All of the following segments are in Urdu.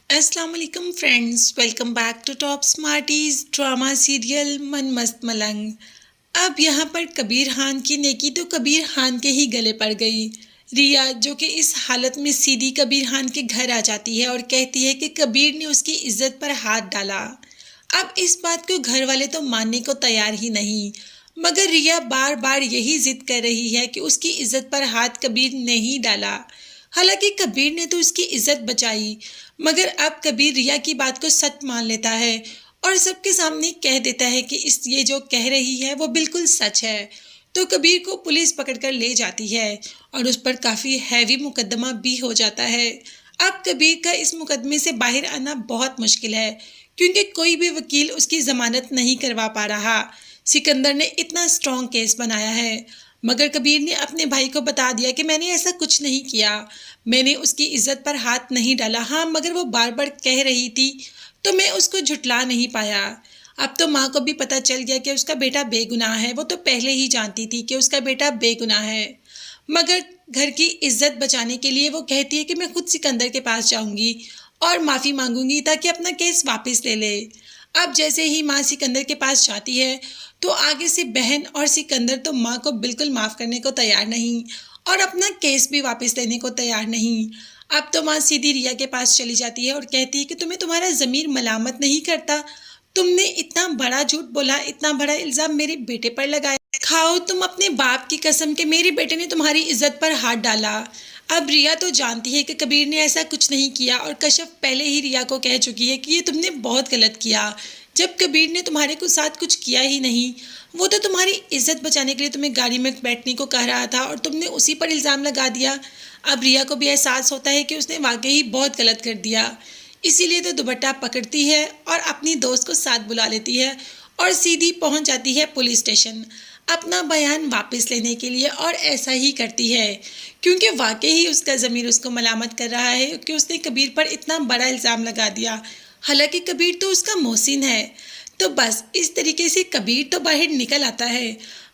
السلام علیکم friends, welcome back to top smarties drama serial Mann Mast ملنگ۔ اب یہاں پر کبیر خان کی نیکی تو کبیر خان کے ہی گلے پڑ گئی۔ ریا جو کہ اس حالت میں سیدھی کبیر خان کے گھر آ جاتی ہے اور کہتی ہے کہ کبیر نے اس کی عزت پر ہاتھ ڈالا۔ اب اس بات کو گھر والے تو ماننے کو تیار ہی نہیں، مگر ریا بار بار یہی ضد کر رہی ہے کہ اس کی عزت پر ہاتھ کبیر نے ہی ڈالا۔ حالانکہ کبیر نے تو اس کی عزت بچائی، مگر اب کبیر ریا کی بات کو سچ مان لیتا ہے اور سب کے سامنے کہہ دیتا ہے کہ یہ جو کہہ رہی ہے وہ بالکل سچ ہے۔ تو کبیر کو پولیس پکڑ کر لے جاتی ہے اور اس پر کافی ہیوی مقدمہ بھی ہو جاتا ہے۔ اب کبیر کا اس مقدمے سے باہر آنا بہت مشکل ہے، کیونکہ کوئی بھی وکیل اس کی ضمانت نہیں کروا پا رہا۔ سکندر نے اتنا سٹرونگ کیس بنایا ہے، مگر کبیر نے اپنے بھائی کو بتا دیا کہ میں نے ایسا کچھ نہیں کیا، میں نے اس کی عزت پر ہاتھ نہیں ڈالا۔ ہاں، مگر وہ بار بار کہہ رہی تھی تو میں اس کو جھٹلا نہیں پایا۔ اب تو ماں کو بھی پتہ چل گیا کہ اس کا بیٹا بے گناہ ہے، وہ تو پہلے ہی جانتی تھی کہ اس کا بیٹا بے گناہ ہے، مگر گھر کی عزت بچانے کے لیے وہ کہتی ہے کہ میں خود سکندر کے پاس جاؤں گی اور معافی مانگوں گی تاکہ اپنا کیس واپس لے لے۔ اب جیسے ہی ماں سکندر کے پاس جاتی ہے تو آگے سے بہن اور سکندر تو ماں کو بالکل معاف کرنے کو تیار نہیں اور اپنا کیس بھی واپس لینے کو تیار نہیں۔ اب تو ماں سیدھی ریا کے پاس چلی جاتی ہے اور کہتی ہے کہ تمہیں تمہارا ضمیر ملامت نہیں کرتا؟ تم نے اتنا بڑا جھوٹ بولا، اتنا بڑا الزام میرے بیٹے پر لگایا، کھاؤ تم اپنے باپ کی قسم کہ میرے بیٹے نے تمہاری عزت پر ہاتھ ڈالا۔ اب ریا تو جانتی ہے کہ کبیر نے ایسا کچھ نہیں کیا اور کشف پہلے ہی ریا کو کہہ چکی ہے کہ یہ تم نے بہت غلط کیا، جب کبیر نے تمہارے کو ساتھ کچھ کیا ہی نہیں۔ وہ تو تمہاری عزت بچانے کے لیے تمہیں گاڑی میں بیٹھنے کو کہہ رہا تھا اور تم نے اسی پر الزام لگا دیا۔ اب ریا کو بھی احساس ہوتا ہے کہ اس نے واقعی بہت غلط کر دیا، اسی لیے تو دوپٹہ پکڑتی ہے اور اپنی دوست کو ساتھ بلا لیتی ہے اور سیدھی پہنچ جاتی ہے پولیس اسٹیشن اپنا بیان واپس لینے کے لیے، اور ایسا ہی کرتی ہے کیونکہ واقعی اس کا ضمیر اس کو ملامت کر رہا ہے کہ اس نے کبیر پر اتنا بڑا الزام لگا دیا، حالانکہ کبیر تو اس کا محسن ہے۔ تو بس اس طریقے سے کبیر تو باہر نکل آتا ہے۔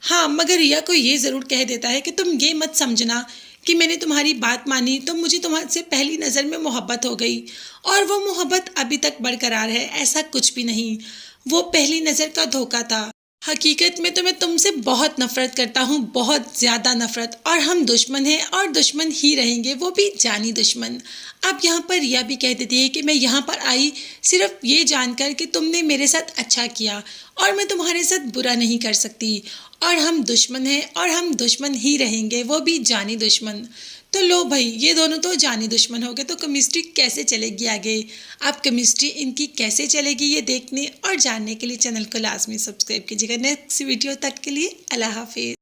ہاں، مگر ریا کو یہ ضرور کہہ دیتا ہے کہ تم یہ مت سمجھنا کہ میں نے تمہاری بات مانی تو مجھے تمہارے سے پہلی نظر میں محبت ہو گئی اور وہ محبت ابھی تک برقرار ہے، ایسا کچھ بھی نہیں، وہ پہلی نظر کا دھوکہ تھا۔ حقیقت میں تو میں تم سے بہت نفرت کرتا ہوں، بہت زیادہ نفرت، اور ہم دشمن ہیں اور دشمن ہی رہیں گے، وہ بھی جانی دشمن۔ اب یہاں پر ریا بھی کہہ دیتی ہے کہ میں یہاں پر آئی صرف یہ جان کر کہ تم نے میرے ساتھ اچھا کیا اور میں تمہارے ساتھ برا نہیں کر سکتی، اور ہم دشمن ہیں اور ہم دشمن ہی رہیں گے، وہ بھی جانی دشمن۔ تو لو بھائی، یہ دونوں تو جانی دشمن ہو گئے، تو کیمسٹری کیسے چلے گی آگے؟ اب کیمسٹری ان کی کیسے چلے گی یہ دیکھنے اور جاننے کے لیے چینل کو لازمی سبسکرائب کیجیے گا۔ نیکسٹ ویڈیو تک کے لیے اللہ حافظ۔